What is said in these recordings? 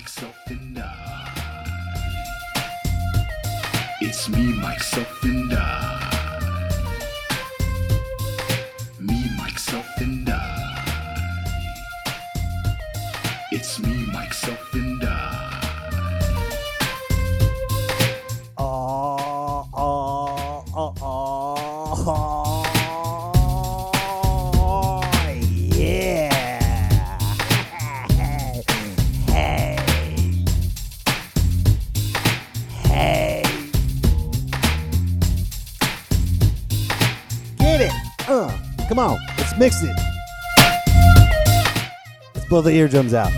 myself, and I. It's me, myself, and I. Me, myself, and I. It's me, myself, and I. Come on, let's mix it. Let's blow the eardrums out.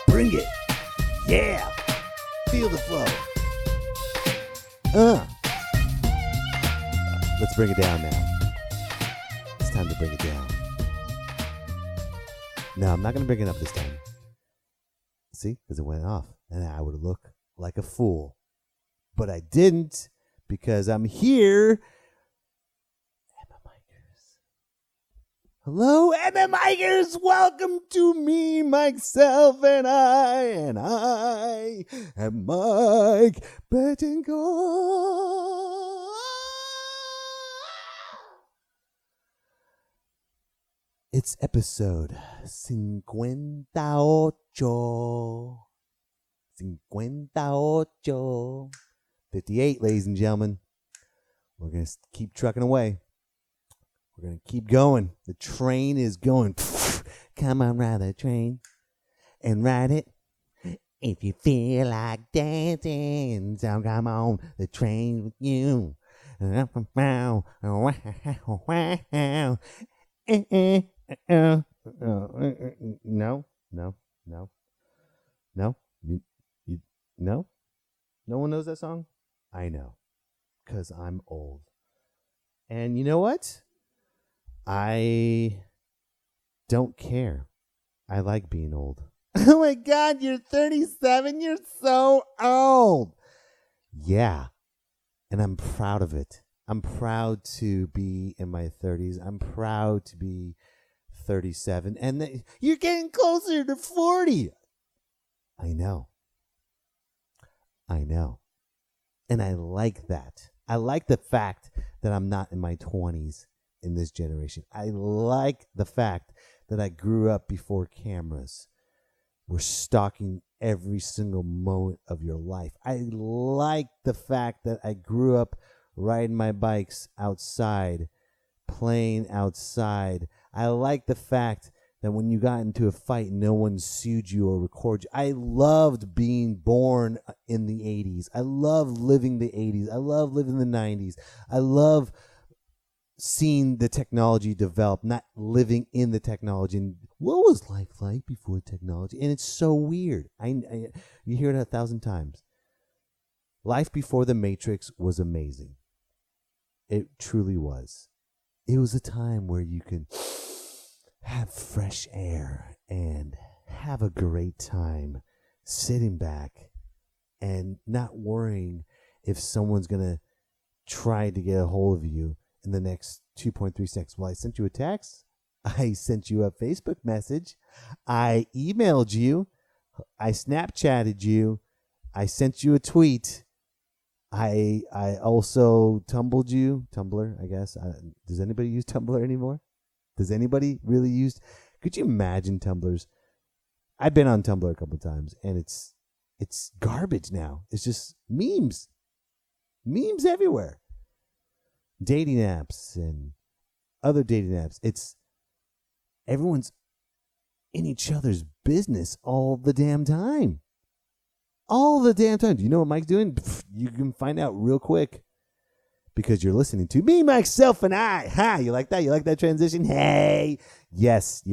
Bring it. Yeah. Feel the flow. Let's bring it down now. It's time to bring it down. No, I'm not going to bring it up this time. See? Because it went off. And I would look like a fool. But I didn't, because I'm here. MMites. Hello, MMites. Welcome to me, myself, and I. And I am Mike Betancourt. It's episode Cincuenta. 58, ladies and gentlemen. We're going to keep trucking away. We're going to keep going. The train is going. Come on, ride the train and ride it. If you feel like dancing, so come on the train with you. No. No? No one knows that song? I know. Because I'm old. And you know what? I don't care. I like being old. Oh my God, you're 37? You're so old. Yeah. And I'm proud of it. I'm proud to be in my 30s. I'm proud to be 37. And you're getting closer to 40. I know. And I like that. I like the fact that I'm not in my 20s in this generation. I like the fact that I grew up before cameras were stalking every single moment of your life. I like the fact that I grew up riding my bikes outside, playing outside. I like the fact that when you got into a fight, no one sued you or recorded you. I loved being born in the 80s. I love living the 80s. I love living the 90s. I love seeing the technology develop, not living in the technology. And what was life like before technology? And it's so weird. You hear it 1,000 times. Life before the Matrix was amazing. It truly was. It was a time where you could have fresh air and have a great time sitting back and not worrying if someone's going to try to get a hold of you in the next 2.3 seconds. Well, I sent you a text. I sent you a Facebook message. I emailed you. I Snapchatted you. I sent you a tweet. I also tumbled you. Tumblr, I guess. Does anybody use Tumblr anymore? Does anybody really use? Could you imagine Tumblr's? I've been on Tumblr a couple of times, and it's garbage now. It's just memes everywhere. Dating apps and other dating apps. Everyone's in each other's business all the damn time. All the damn time. Do you know what Mike's doing? You can find out real quick. Because you're listening to me, myself, and I. Hi, you like that? You like that transition? Hey. Yes.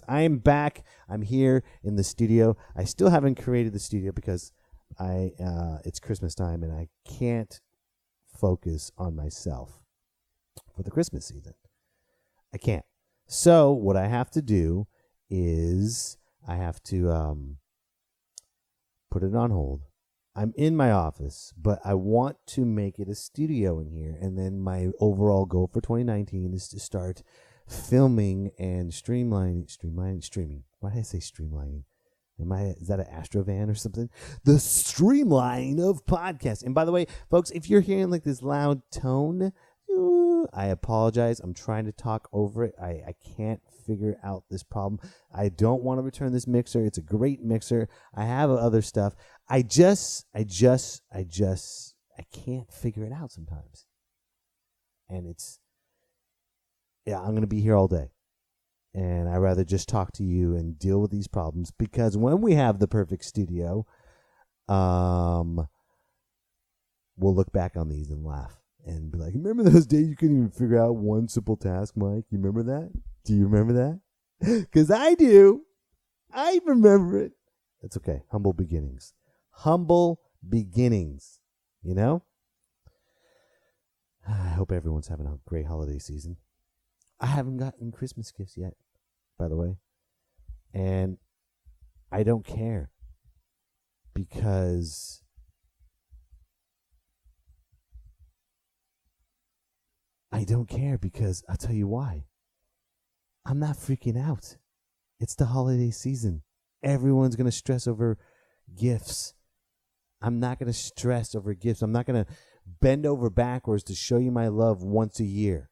I am back. I'm here in the studio. I still haven't created the studio because it's Christmas time and I can't focus on myself for the Christmas season. I can't. So what I have to do is I have to put it on hold I'm in my office, but I want to make it a studio in here. And then my overall goal for 2019 is to start filming and streaming. Why did I say streamlining? Is that an Astrovan or something? The streamline of podcasts. And by the way, folks, if you're hearing like this loud tone, I apologize. I'm trying to talk over it. I can't figure out this problem. I don't want to return this mixer. It's a great mixer. I have other stuff. I can't figure it out sometimes. And I'm going to be here all day. And I'd rather just talk to you and deal with these problems, because when we have the perfect studio, we'll look back on these and laugh and be like, remember those days you couldn't even figure out one simple task, Mike? You remember that? Do you remember that? Because I do. I remember it. It's okay. Humble beginnings. Humble beginnings. You know? I hope everyone's having a great holiday season. I haven't gotten Christmas gifts yet, by the way. And I don't care, because I'll tell you why. I'm not freaking out. It's the holiday season. Everyone's going to stress over gifts. I'm not going to stress over gifts. I'm not going to bend over backwards to show you my love once a year.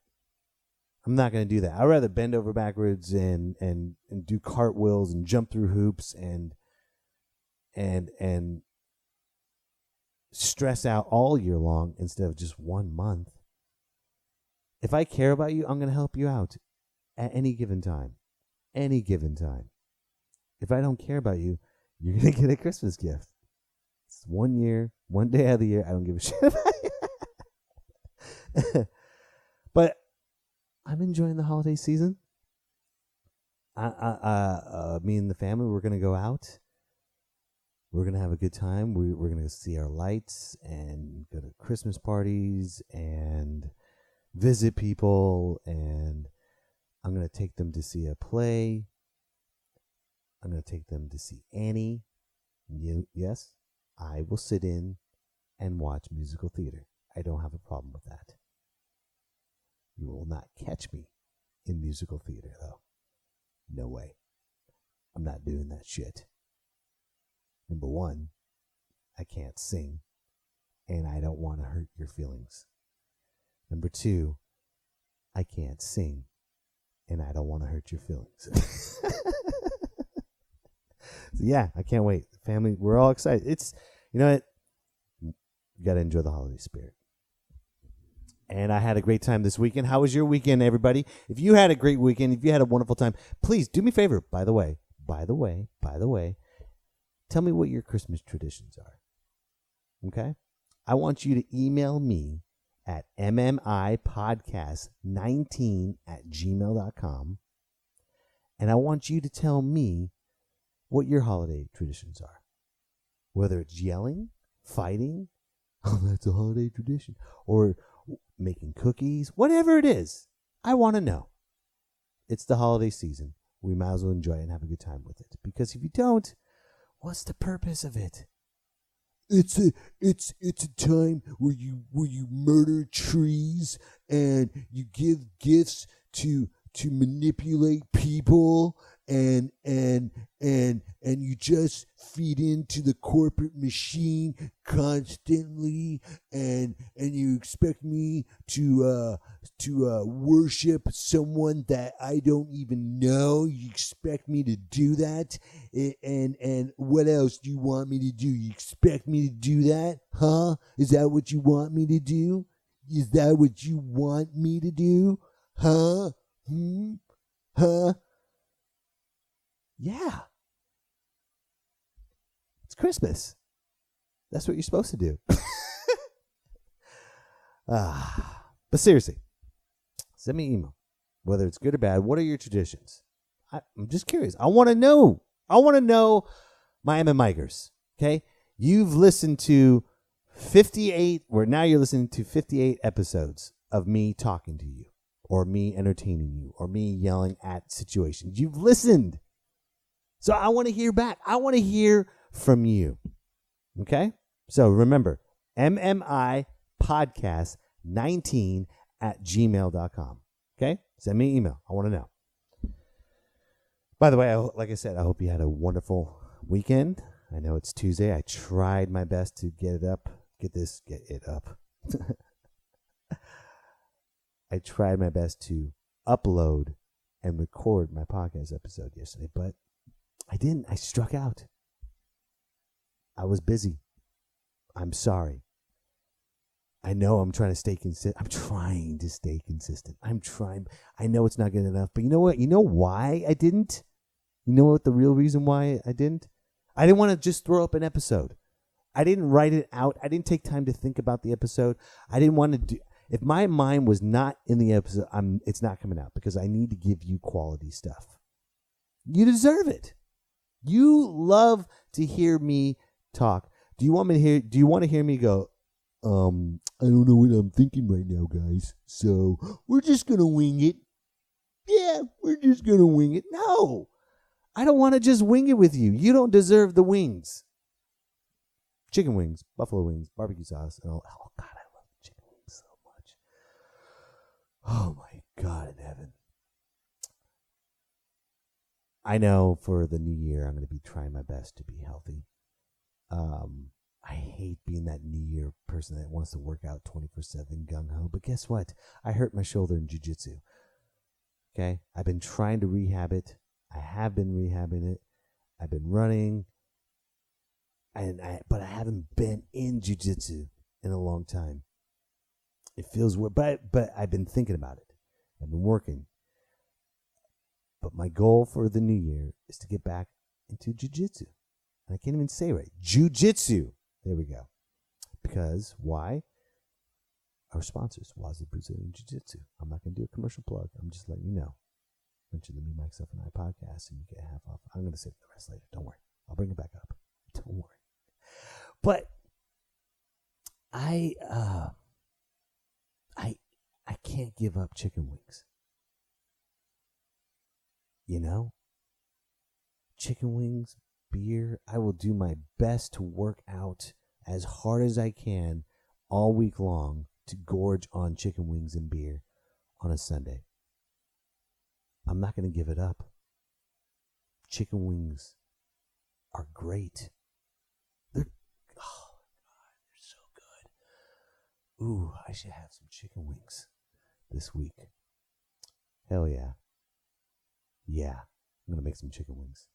I'm not going to do that. I'd rather bend over backwards and do cartwheels and jump through hoops and stress out all year long instead of just 1 month. If I care about you, I'm going to help you out at any given time. Any given time. If I don't care about you, you're going to get a Christmas gift. It's 1 year, 1 day out of the year. I don't give a shit about you. But I'm enjoying the holiday season. Me and the family, we're going to go out. We're going to have a good time. We're going to see our lights and go to Christmas parties and visit people. And I'm going to take them to see a play. I'm going to take them to see Annie. Yes, I will sit in and watch musical theater. I don't have a problem with that. You will not catch me in musical theater, though. No way. I'm not doing that shit. Number one, I can't sing, and I don't want to hurt your feelings. Number two, I can't sing, and I don't want to hurt your feelings. So yeah, I can't wait. Family, we're all excited. You know what? You got to enjoy the holiday spirit. And I had a great time this weekend. How was your weekend, everybody? If you had a great weekend, if you had a wonderful time, please do me a favor. By the way, tell me what your Christmas traditions are. Okay? I want you to email me at mmipodcast19@gmail.com. And I want you to tell me what your holiday traditions are. Whether it's yelling, fighting, oh, that's a holiday tradition, or making cookies, whatever it is, I want to know. It's the holiday season. We might as well enjoy it and have a good time with it. Because if you don't, what's the purpose of it? It's a time where you murder trees and you give gifts to manipulate people and you just feed into the corporate machine constantly and you expect me to worship someone that I don't even know. You expect me to do that? And what else do you want me to do? You expect me to do that? Huh? Is that what you want me to do? Is that what you want me to do? Huh? Huh? Yeah. It's Christmas. That's what you're supposed to do. But seriously, send me an email. Whether it's good or bad, what are your traditions? I'm just curious. I want to know. I want to know my MMikers. Okay? You've listened to 58, or now you're listening to 58 episodes of me talking to you, or me entertaining you, or me yelling at situations. You've listened. So I want to hear back. I want to hear from you. Okay? So remember, MMI podcast 19@gmail.com. Okay? Send me an email. I want to know. By the way, like I said, I hope you had a wonderful weekend. I know it's Tuesday. I tried my best to get it up. Get it up. I tried my best to upload and record my podcast episode yesterday, but I didn't. I struck out. I was busy. I'm sorry. I know I'm trying to stay consistent. I'm trying to stay consistent. I'm trying. I know it's not good enough, but you know what? You know why I didn't? You know what the real reason why I didn't? I didn't want to just throw up an episode. I didn't write it out. I didn't take time to think about the episode. I didn't want to do. If my mind was not in the episode, it's not coming out because I need to give you quality stuff. You deserve it. You love to hear me talk. Do you want to hear me go, I don't know what I'm thinking right now, guys. So we're just going to wing it. Yeah, we're just going to wing it. No, I don't want to just wing it with you. You don't deserve the wings. Chicken wings, buffalo wings, barbecue sauce. And all. Oh, God, I love chicken wings so much. Oh, my God in heaven. I know for the new year, I'm going to be trying my best to be healthy. I hate being that New Year person that wants to work out 24/7 gung-ho. But guess what? I hurt my shoulder in jiu-jitsu. Okay? I've been trying to rehab it. I have been rehabbing it. I've been running. But I haven't been in jiu-jitsu in a long time. It feels weird. But I've been thinking about it. I've been working. But my goal for the new year is to get back into jiu-jitsu. And I can't even say it right. Jiu-jitsu. There we go. Because why? Our sponsors, Wazoo Brazilian Jiu-Jitsu. I'm not going to do a commercial plug. I'm just letting you know. Mention the Me, Myself, and I podcast, and you get half off. I'm going to save the rest later. Don't worry. I'll bring it back up. Don't worry. But I can't give up chicken wings. You know? Chicken wings, beer. I will do my best to work out as hard as I can all week long to gorge on chicken wings and beer on a Sunday. I'm not going to give it up. Chicken wings are great. They're so good. Ooh, I should have some chicken wings this week. Hell yeah. Yeah, I'm going to make some chicken wings.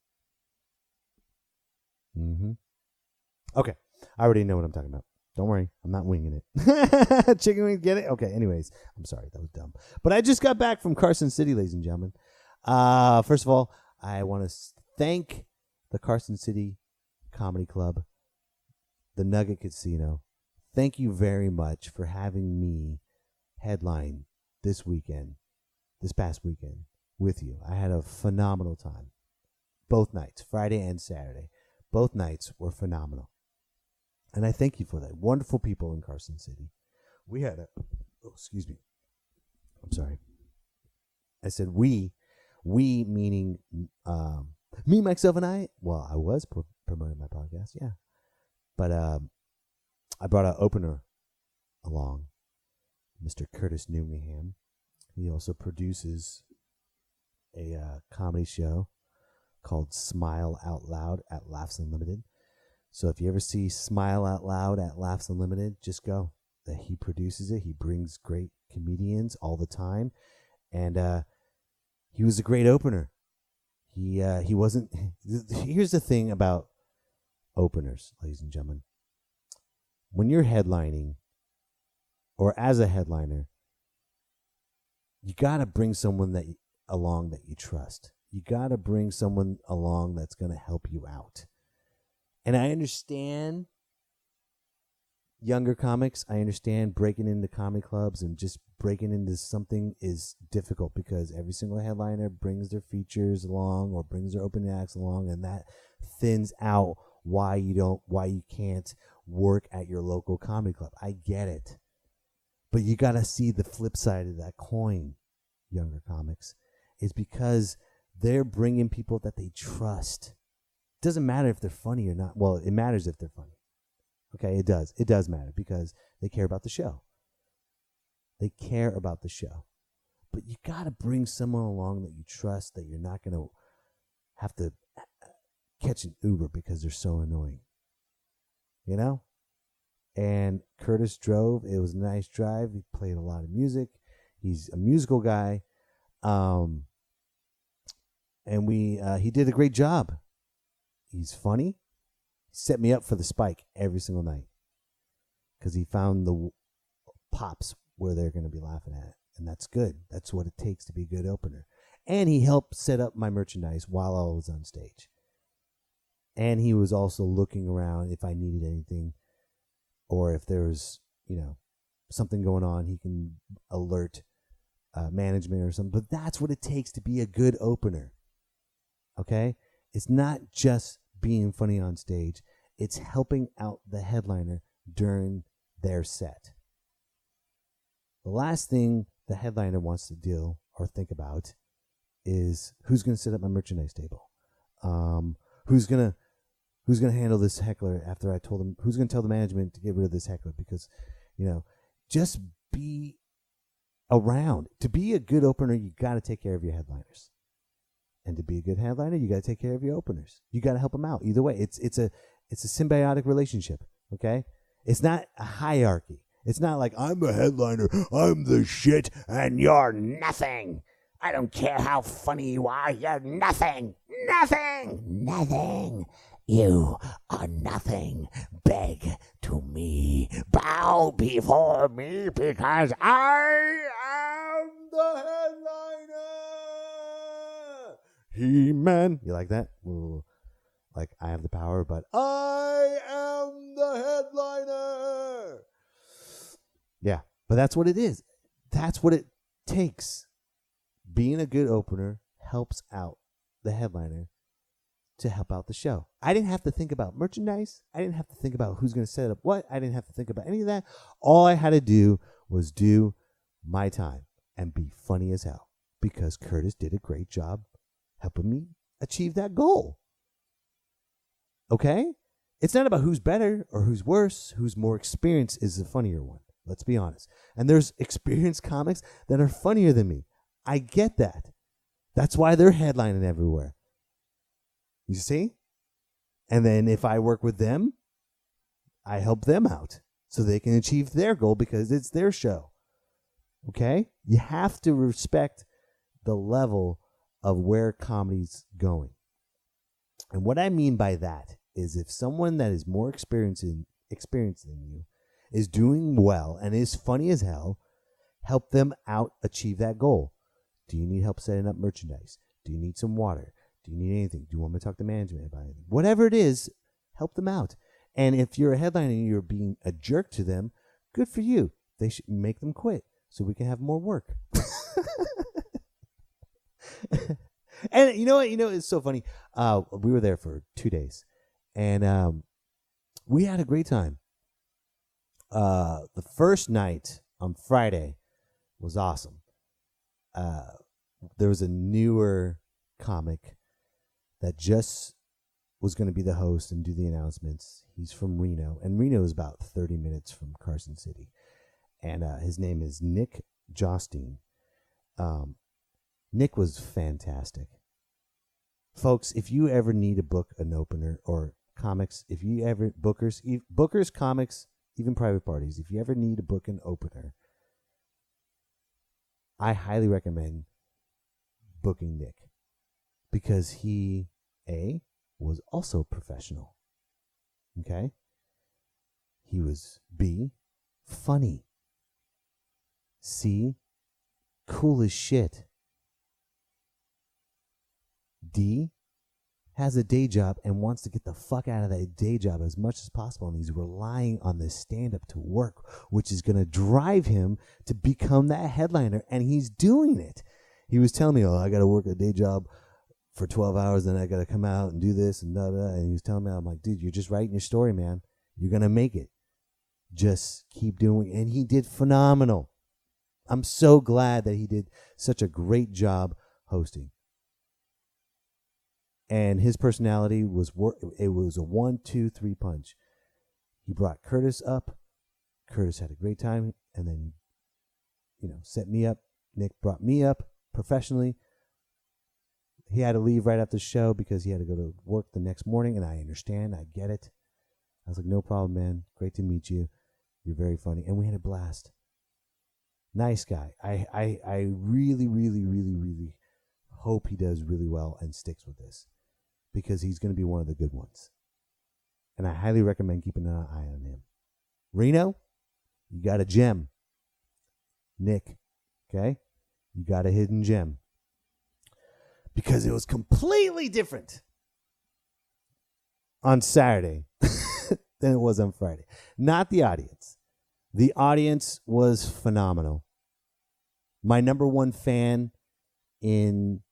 Okay, I already know what I'm talking about. Don't worry, I'm not winging it. Chicken wings, get it? Okay, anyways, I'm sorry, that was dumb. But I just got back from Carson City, ladies and gentlemen. First of all, I want to thank the Carson City Comedy Club, the Nugget Casino. Thank you very much for having me headline this past weekend with you. I had a phenomenal time. Both nights, Friday and Saturday. Both nights were phenomenal. And I thank you for that. Wonderful people in Carson City. We had excuse me. I'm sorry. I said we meaning me, myself, and I. Well, I was promoting my podcast, yeah. But I brought an opener along, Mr. Curtis Newingham. He also produces a comedy show called Smile Out Loud at Laughs Unlimited. So if you ever see Smile Out Loud at Laughs Unlimited, just go. He produces it. He brings great comedians all the time. And he was a great opener. He wasn't... Here's the thing about openers, ladies and gentlemen. When you're headlining, or as a headliner, you got to bring someone along that you trust. You got to bring someone along that's going to help you out. And I understand younger comics. I understand breaking into comedy clubs and just breaking into something is difficult because every single headliner brings their features along or brings their opening acts along, and that thins out why you can't work at your local comedy club. I get it. But you got to see the flip side of that coin, younger comics. It's because they're bringing people that they trust. Doesn't matter if they're funny or not. Well, it matters if they're funny. Okay, it does. It does matter because they care about the show. They care about the show. But you got to bring someone along that you trust, that you're not going to have to catch an Uber because they're so annoying. You know? And Curtis drove. It was a nice drive. He played a lot of music. He's a musical guy. And he did a great job. He's funny. He set me up for the spike every single night because he found the pops where they're going to be laughing at. And that's good. That's what it takes to be a good opener. And he helped set up my merchandise while I was on stage. And he was also looking around if I needed anything or if there was, something going on, he can alert management or something. But that's what it takes to be a good opener. Okay? It's not just being funny on stage. It's helping out the headliner during their set. The last thing the headliner wants to do or think about is who's going to set up my merchandise table. Who's going to handle this heckler after I told them, who's going to tell the management to get rid of this heckler because, just be around. To be a good opener, you got to take care of your headliners. And to be a good headliner, you got to take care of your openers. You got to help them out. Either way, it's a symbiotic relationship, okay? It's not a hierarchy. It's not like I'm a headliner, I'm the shit, and you're nothing. I don't care how funny you are, you're nothing. Nothing. You are nothing. Beg to me. Bow before me because I am the headliner. He-Man. You like that? Ooh. Like I have the power, but I am the headliner. Yeah, but that's what it is. That's what it takes. Being a good opener helps out the headliner to help out the show. I didn't have to think about merchandise. I didn't have to think about who's going to set up what. I didn't have to think about any of that. All I had to do was do my time and be funny as hell because Curtis did a great job helping me achieve that goal. Okay? It's not about who's better or who's worse. Who's more experienced is the funnier one. Let's be honest. And there's experienced comics that are funnier than me. I get that. That's why they're headlining everywhere. You see? And then if I work with them, I help them out so they can achieve their goal because it's their show. Okay? You have to respect the level of where comedy's going. And what I mean by that is if someone that is more experienced than you is doing well and is funny as hell, help them out achieve that goal. Do you need help setting up merchandise? Do you need some water? Do you need anything? Do you want me to talk to management about anything? Whatever it is, help them out. And if you're a headliner and you're being a jerk to them, good for you. They should make them quit so we can have more work. And you know what? It's so funny. We were there for 2 days, and we had a great time. The first night on Friday was awesome. There was a newer comic that just was going to be the host and do the announcements. He's from Reno, and Reno is about 30 minutes from Carson City. And his name is Nick Josten. Nick was fantastic. Folks, if you ever need to book an opener or comics, if you ever, bookers, comics, even private parties, if you ever need to book an opener, I highly recommend booking Nick because he, A, was also professional. Okay? He was, B, funny. C, cool as shit. D, has a day job and wants to get the fuck out of that day job as much as possible, and he's relying on this stand-up to work, which is going to drive him to become that headliner, and he's doing it. He was telling me, I got to work a day job for 12 hours, then I got to come out and do this and da-da, and he was telling me, I'm like, dude, you're just writing your story, man. You're going to make it. Just keep doing it. And he did phenomenal. I'm so glad that he did such a great job hosting. And his personality was, it was a 1, 2, 3 punch. He brought Curtis up. Curtis had a great time, and then, set me up. Nick brought me up professionally. He had to leave right after the show because he had to go to work the next morning, and I understand. I get it. I was like, no problem, man. Great to meet you. You're very funny. And we had a blast. Nice guy. I really, really, really, really hope he does really well and sticks with this because he's going to be one of the good ones. And I highly recommend keeping an eye on him. Reno, you got a gem. Nick, okay? You got a hidden gem. Because it was completely different on Saturday than it was on Friday. Not the audience. The audience was phenomenal. My number one fan in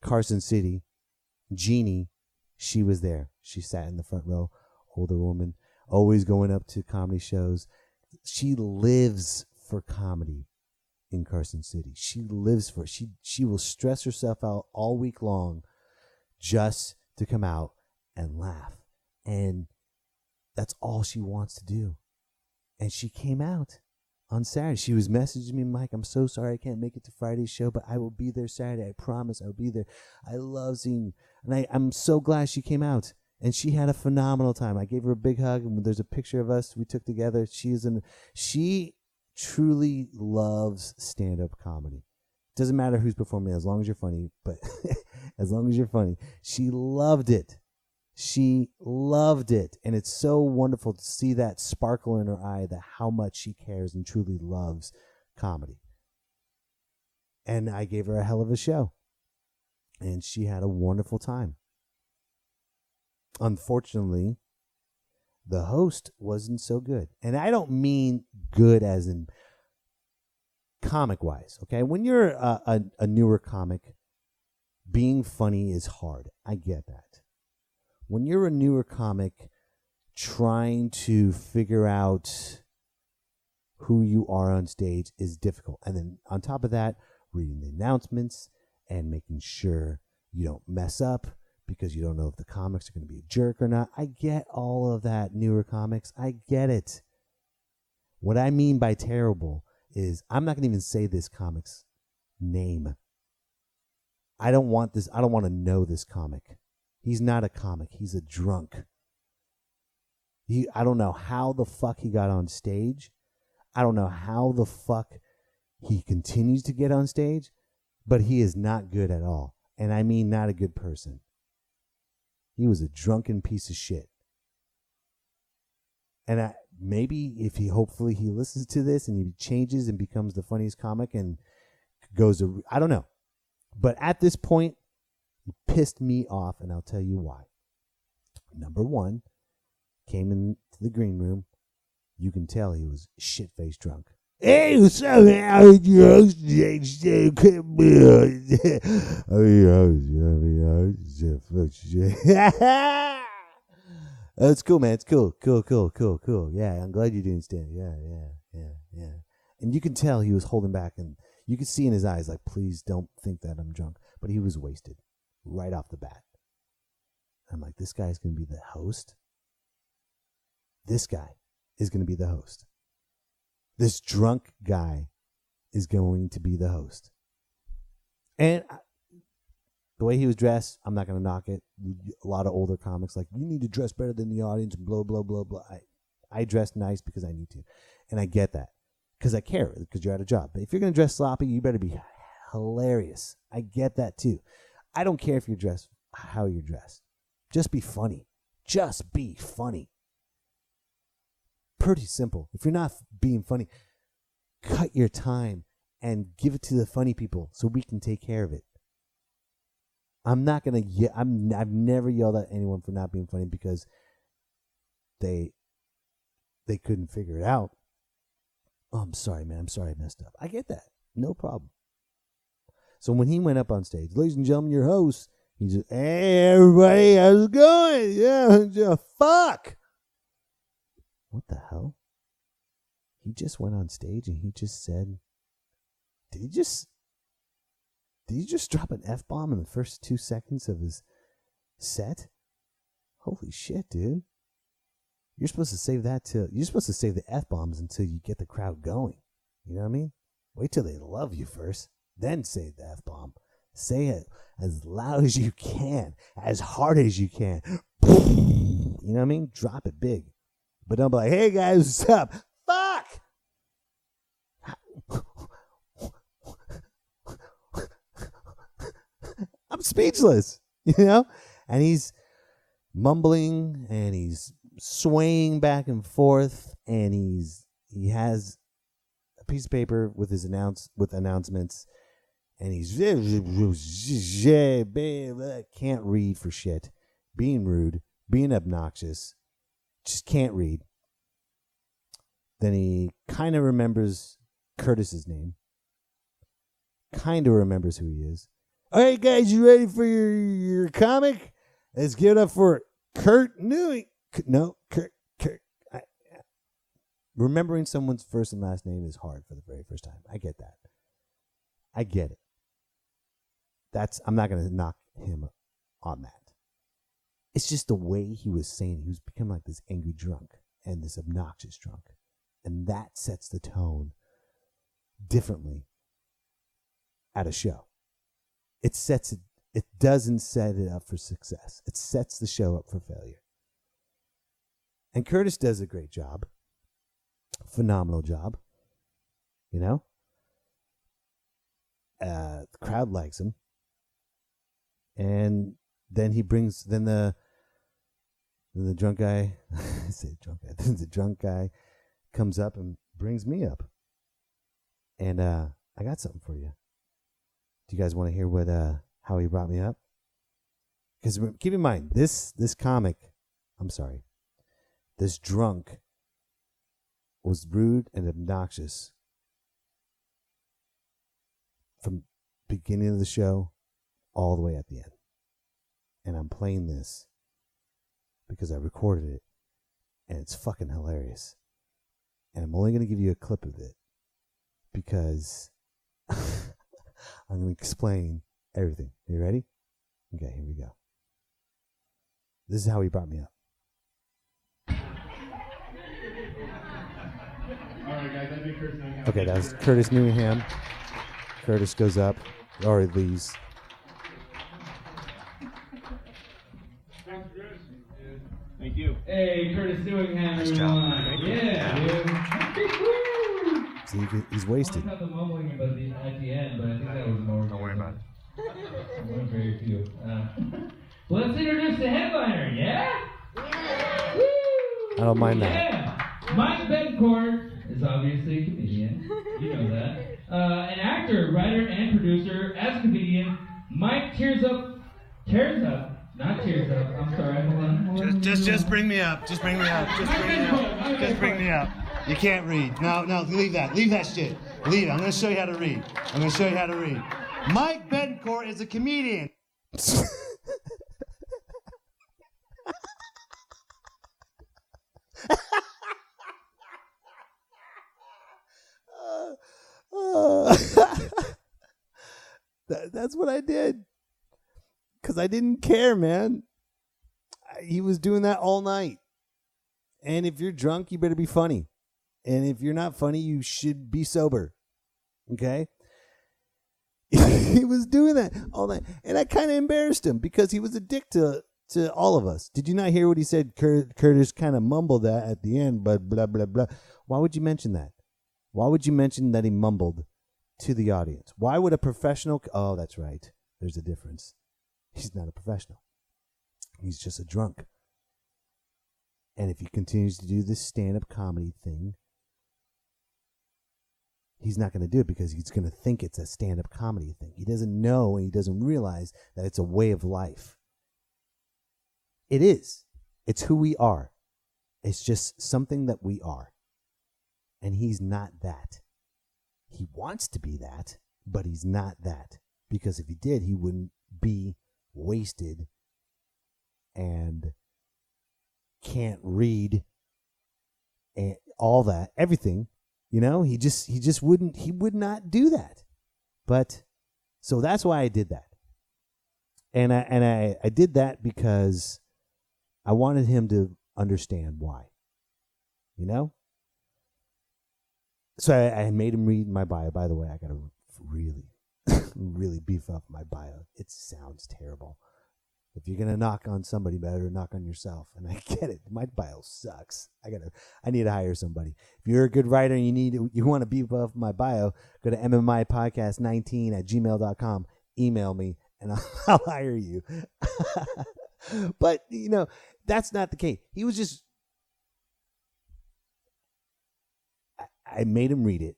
Carson City, Jeanie, she was there. She sat in the front row, older woman, always going up to comedy shows. She lives for comedy in Carson City. She lives for it. She will stress herself out all week long just to come out and laugh. And that's all she wants to do. And she came out on Saturday. She was messaging me, Mike, I'm so sorry I can't make it to Friday's show, but I will be there Saturday. I promise I'll be there. I love seeing you. And I'm so glad she came out. And she had a phenomenal time. I gave her a big hug, and there's a picture of us we took together. She truly loves stand-up comedy. Doesn't matter who's performing as long as you're funny, but as long as you're funny. She loved it. She loved it. And it's so wonderful to see that sparkle in her eye, that how much she cares and truly loves comedy. And I gave her a hell of a show. And she had a wonderful time. Unfortunately, the host wasn't so good. And I don't mean good as in comic-wise, okay? When you're a newer comic, being funny is hard. I get that. When you're a newer comic, trying to figure out who you are on stage is difficult. And then on top of that, reading the announcements and making sure you don't mess up because you don't know if the comics are going to be a jerk or not. I get all of that, newer comics. I get it. What I mean by terrible is I'm not going to even say this comic's name. I don't want this. I don't want to know this comic. He's not a comic. He's a drunk. I don't know how the fuck he got on stage. I don't know how the fuck he continues to get on stage, but he is not good at all. And I mean not a good person. He was a drunken piece of shit. And maybe hopefully he listens to this and he changes and becomes the funniest comic and I don't know. But at this point, he pissed me off, and I'll tell you why. Number one, came into the green room. You can tell he was shit-faced drunk. Hey, what's up, man? It's cool, man. It's cool. Cool. Yeah, I'm glad you're doing stand. Yeah. And you can tell he was holding back, and you could see in his eyes, like, please don't think that I'm drunk. But he was wasted right off the bat. I'm like, this guy's going to be the host? This guy is going to be the host. This drunk guy is going to be the host. And the way he was dressed, I'm not going to knock it. A lot of older comics like, you need to dress better than the audience, blah, blah, blah, blah. I dress nice because I need to. And I get that because I care, because you're at a job. But if you're going to dress sloppy, you better be hilarious. I get that too. I don't care if you're dressed, how you're dressed. Just be funny. Just be funny. Pretty simple. If you're not being funny, cut your time and give it to the funny people so we can take care of it. I'm not gonna. I've never yelled at anyone for not being funny because they couldn't figure it out. Oh, I'm sorry, man. I'm sorry I messed up. I get that. No problem. So when he went up on stage, ladies and gentlemen, your host, he just, hey everybody, how's it going? Yeah, fuck. What the hell? He just went on stage and he just said, did he just drop an F-bomb in the first 2 seconds of his set? Holy shit, dude. You're supposed to save the F-bombs until you get the crowd going. You know what I mean? Wait till they love you first, then say the F-bomb. Say it as loud as you can, as hard as you can. You know what I mean? Drop it big. But don't be like, hey guys, what's up? Fuck! I'm speechless, you know? And he's mumbling and he's swaying back and forth, and he has a piece of paper with his announcements, and he's can't read for shit, being rude, being obnoxious, just can't read. Then he kind of remembers Curtis's name, kind of remembers who he is. All right, guys, you ready for your comic? Let's give it up for Kurt Newing. No, Kurt. Remembering someone's first and last name is hard for the very first time. I get that. I get it. I'm not going to knock him on that. It's just the way he was saying it. He was becoming like this angry drunk and this obnoxious drunk. And that sets the tone differently at a show. It doesn't set it up for success. It sets the show up for failure. And Curtis does a great job. Phenomenal job. You know? The crowd likes him. And then the drunk guy, I say drunk guy, the drunk guy comes up and brings me up. And I got something for you. Do you guys want to hear how he brought me up? Because keep in mind, this drunk was rude and obnoxious from beginning of the show all the way at the end. And I'm playing this because I recorded it, and it's fucking hilarious. And I'm only going to give you a clip of it because I'm going to explain everything. Are you ready? Okay, here we go. This is how he brought me up. All right, guys, that'd be Curtis Newingham. Okay, that was Curtis Newingham. Curtis goes up, or he leaves. Thank you. Hey, Curtis Newingham, everyone. Yeah, dude. See, he's wasted. I got the mumbling at the end, but I think that was more. Don't worry about it. One of very few. Let's introduce the headliner, yeah? Yeah! Woo! I don't mind that. Yeah! Mike Betancourt is obviously a comedian. You know that. An actor, writer, and producer. As a comedian, Mike tears up. Not tears up. I'm sorry. Hold on. Just bring me up. Just bring me up. Just bring me up. You can't read. No, leave that. Leave that shit. Leave it. I'm going to show you how to read. Mike Betancourt is a comedian. That's what I did. Because I didn't care, man. He was doing that all night. And if you're drunk, you better be funny. And if you're not funny, you should be sober. Okay? He was doing that all night. And I kind of embarrassed him because he was a dick to all of us. Did you not hear what he said? Curtis kind of mumbled that at the end, but blah, blah, blah. Why would you mention that? Why would you mention that he mumbled to the audience? Why would a professional... Oh, that's right. There's a difference. He's not a professional. He's just a drunk. And if he continues to do this stand-up comedy thing, he's not going to do it because he's going to think it's a stand-up comedy thing. He doesn't know and he doesn't realize that it's a way of life. It is. It's who we are. It's just something that we are. And he's not that. He wants to be that, but he's not that. Because if he did, he wouldn't be wasted and can't read and all that, everything, you know, he would not do that. But so that's why I did that. And I did that because I wanted him to understand why. you know? So I made him read my bio. By the way, I got to really, really beef up my bio. It sounds terrible. If you're gonna knock on somebody, better knock on yourself. And I get it. My bio sucks. I need to hire somebody. If you're a good writer and you want to beef up my bio, go to mmipodcast19@gmail.com. Email me and I'll hire you. But that's not the case. He was just. I made him read it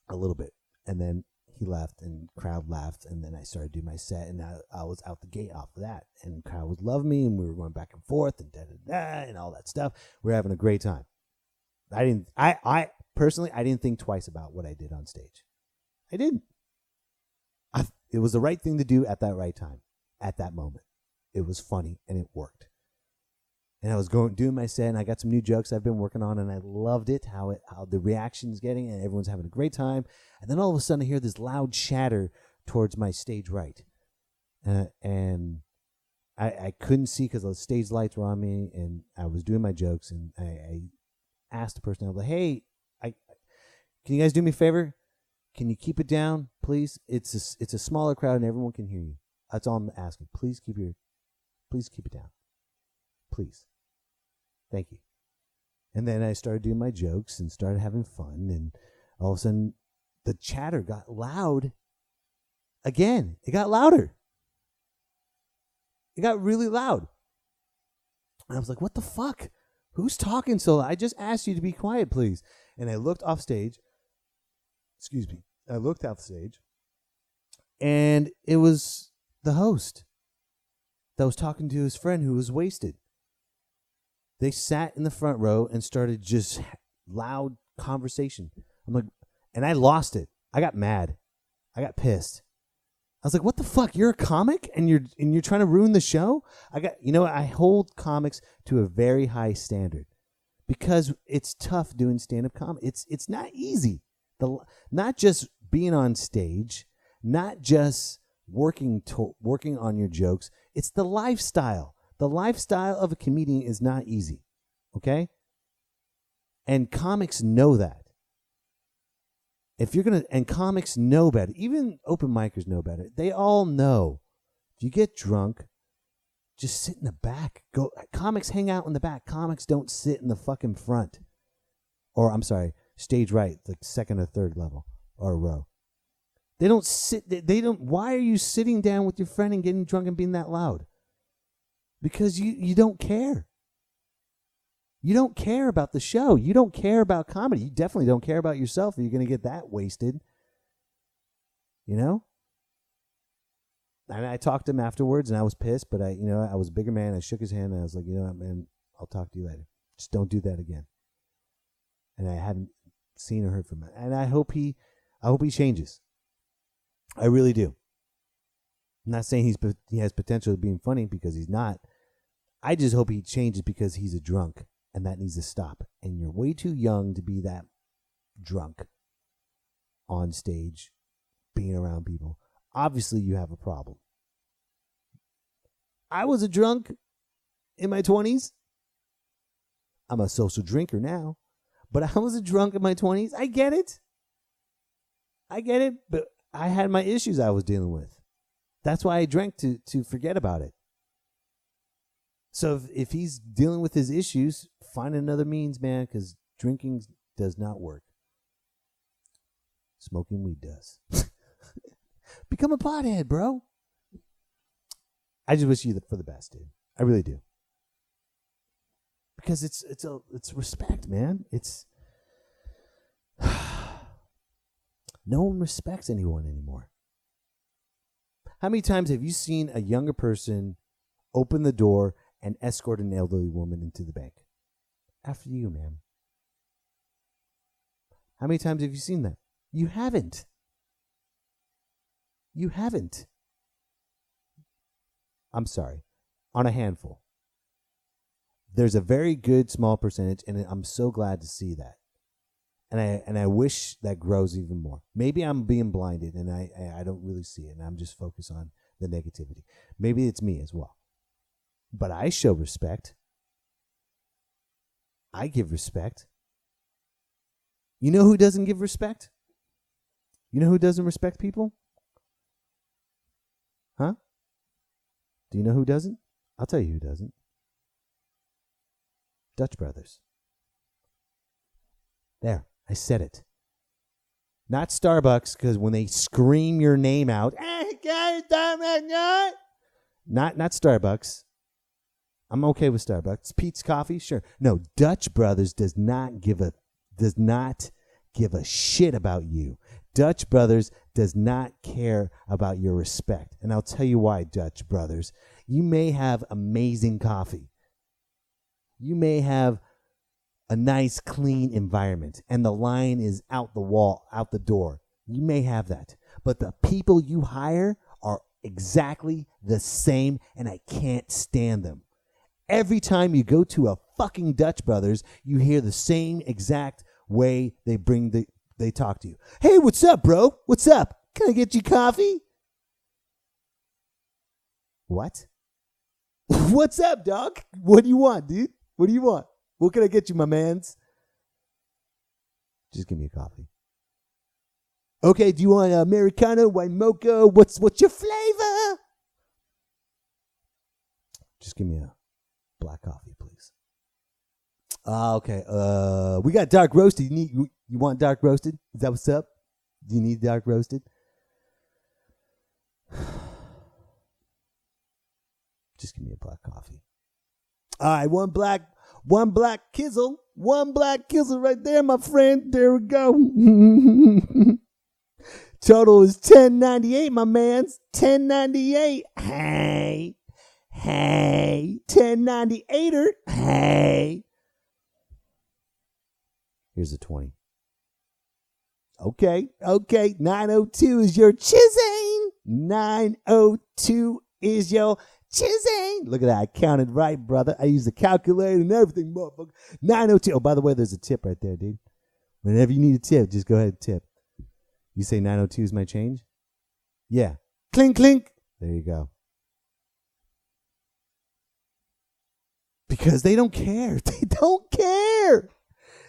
a little bit, and then he left, and crowd laughed, and then I started doing my set, and I was out the gate off of that, and the crowd was loving me, and we were going back and forth, and da-da-da, and all that stuff. We were having a great time. I personally, I didn't think twice about what I did on stage. I didn't. It was the right thing to do at that right time, at that moment. It was funny, and it worked. And I was doing my set, and I got some new jokes I've been working on, and I loved it, how the reaction's getting, and everyone's having a great time. And then all of a sudden, I hear this loud chatter towards my stage right. And I couldn't see because the stage lights were on me, and I was doing my jokes, and I asked the person, I was like, hey, can you guys do me a favor? Can you keep it down, please? It's a smaller crowd, and everyone can hear you. That's all I'm asking. Please keep it down. Please. Thank you. And then I started doing my jokes and started having fun. And all of a sudden, the chatter got loud again. It got louder. It got really loud. And I was like, what the fuck? Who's talking so loud? I just asked you to be quiet, please. And I looked off stage. Excuse me. I looked off stage. And it was the host that was talking to his friend who was wasted. They sat in the front row and started just loud conversation. I'm like, and I lost it. I got mad. I got pissed. I was like, what the fuck? You're a comic and you're trying to ruin the show? I hold comics to a very high standard because it's tough doing stand-up comedy. It's not easy. Not just being on stage, not just working on your jokes. It's the lifestyle. The lifestyle of a comedian is not easy, okay? And comics know that. And comics know better. Even open micers know better. They all know. If you get drunk, just sit in the back. Comics hang out in the back. Comics don't sit in the fucking front. Or, I'm sorry, stage right, like second or third level or row. They don't sit. Why are you sitting down with your friend and getting drunk and being that loud? Because you don't care. You don't care about the show. You don't care about comedy. You definitely don't care about yourself if you're going to get that wasted. You know? And I talked to him afterwards, and I was pissed, but I was a bigger man. I shook his hand, and I was like, you know what, man, I'll talk to you later. Just don't do that again. And I haven't seen or heard from him. And I hope he changes. I really do. I'm not saying he has potential of being funny because he's not. I just hope he changes because he's a drunk, and that needs to stop. And you're way too young to be that drunk on stage, being around people. Obviously, you have a problem. I was a drunk in my 20s. I'm a social drinker now, but I was a drunk in my 20s. I get it, but I had my issues I was dealing with. That's why I drank to forget about it. So if he's dealing with his issues, find another means, man, because drinking does not work. Smoking weed does. Become a pothead, bro. I just wish you for the best, dude. I really do. Because it's respect, man. It's no one respects anyone anymore. How many times have you seen a younger person open the door and escort an elderly woman into the bank? After you, man. How many times have you seen that? You haven't. You haven't. I'm sorry. On a handful. There's a very good small percentage, and I'm so glad to see that. And I wish that grows even more. Maybe I'm being blinded, and I don't really see it, and I'm just focused on the negativity. Maybe it's me as well. But I show respect. I give respect. You know who doesn't give respect? You know who doesn't respect people? Huh? Do you know who doesn't? I'll tell you who doesn't. Dutch Brothers. There, I said it. Not Starbucks, because when they scream your name out, not Starbucks. I'm okay with Starbucks. Pete's Coffee, sure. No, Dutch Brothers does not give a shit about you. Dutch Brothers does not care about your respect. And I'll tell you why, Dutch Brothers. You may have amazing coffee. You may have a nice, clean environment, and the line is out the door. You may have that. But the people you hire are exactly the same, and I can't stand them. Every time you go to a fucking Dutch Brothers, you hear the same exact way they talk to you. Hey, what's up, bro? What's up? Can I get you coffee? What? What's up, dog? What do you want, dude? What do you want? What can I get you, my mans? Just give me a coffee. Okay, do you want Americano, wine mocha? What's your flavor? Just give me a black coffee, please. Okay. We got dark roasted. You want dark roasted? Is that what's up? Do you need dark roasted? Just give me a black coffee. All right, one black kizzle. One black kizzle right there, my friend. There we go. Total is $10.98, my mans. $10.98. Hey. 10.98er. Hey. Here's a 20. Okay. 902 is your chising. 902 is your chising. Look at that. I counted right, brother. I used the calculator and everything, motherfucker. 902. Oh, by the way, there's a tip right there, dude. Whenever you need a tip, just go ahead and tip. You say 902 is my change? Yeah. Clink, clink. There you go. Because they don't care. They don't care.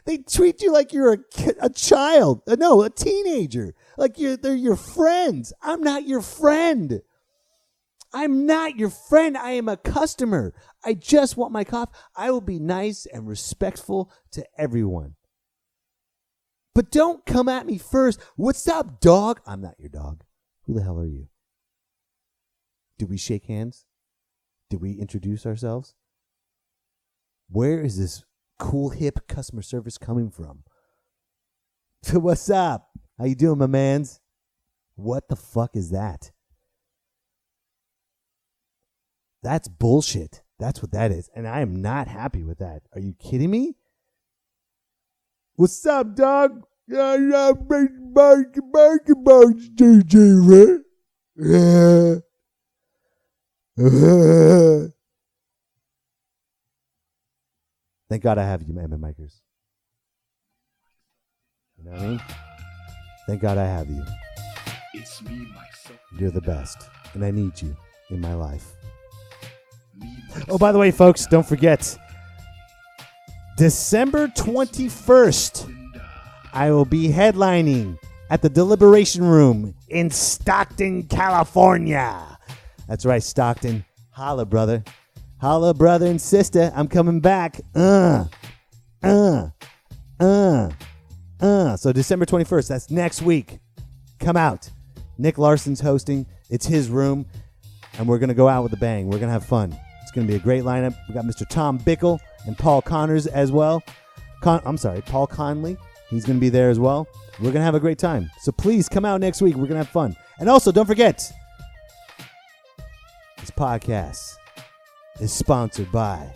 They treat you like you're a child. No, a teenager. Like they're your friends. I'm not your friend. I'm not your friend. I am a customer. I just want my coffee. I will be nice and respectful to everyone. But don't come at me first. What's up, dog? I'm not your dog. Who the hell are you? Did we shake hands? Did we introduce ourselves? Where is this cool, hip customer service coming from? What's up? How you doing, my mans? What the fuck is that? That's bullshit. That's what that is. And I am not happy with that. Are you kidding me? What's up, dog? Thank God I have you, MMites. You know what I mean? Thank God I have you. It's me, myself. You're the best, and I need you in my life. Oh, by the way, folks, don't forget, December 21st, I will be headlining at the Deliberation Room in Stockton, California. That's right, Stockton. Holla, brother. Holla, brother and sister. I'm coming back. So December 21st, that's next week. Come out. Nick Larson's hosting. It's his room. And we're going to go out with a bang. We're going to have fun. It's going to be a great lineup. We got Mr. Tom Bickle and Paul Connors as well. Paul Conley. He's going to be there as well. We're going to have a great time. So please come out next week. We're going to have fun. And also, don't forget, this podcast is sponsored by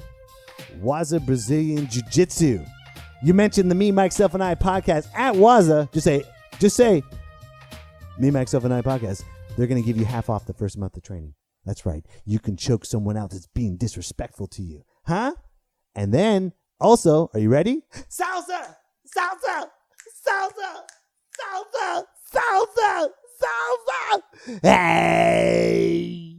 Waza Brazilian Jiu-Jitsu. You mentioned the Me, Myself, and I podcast at Waza. Just say, Me, Myself, and I podcast. They're going to give you half off the first month of training. That's right. You can choke someone out that's being disrespectful to you. Huh? And then, also, are you ready? Salsa! Salsa! Salsa! Salsa! Salsa! Salsa! Hey!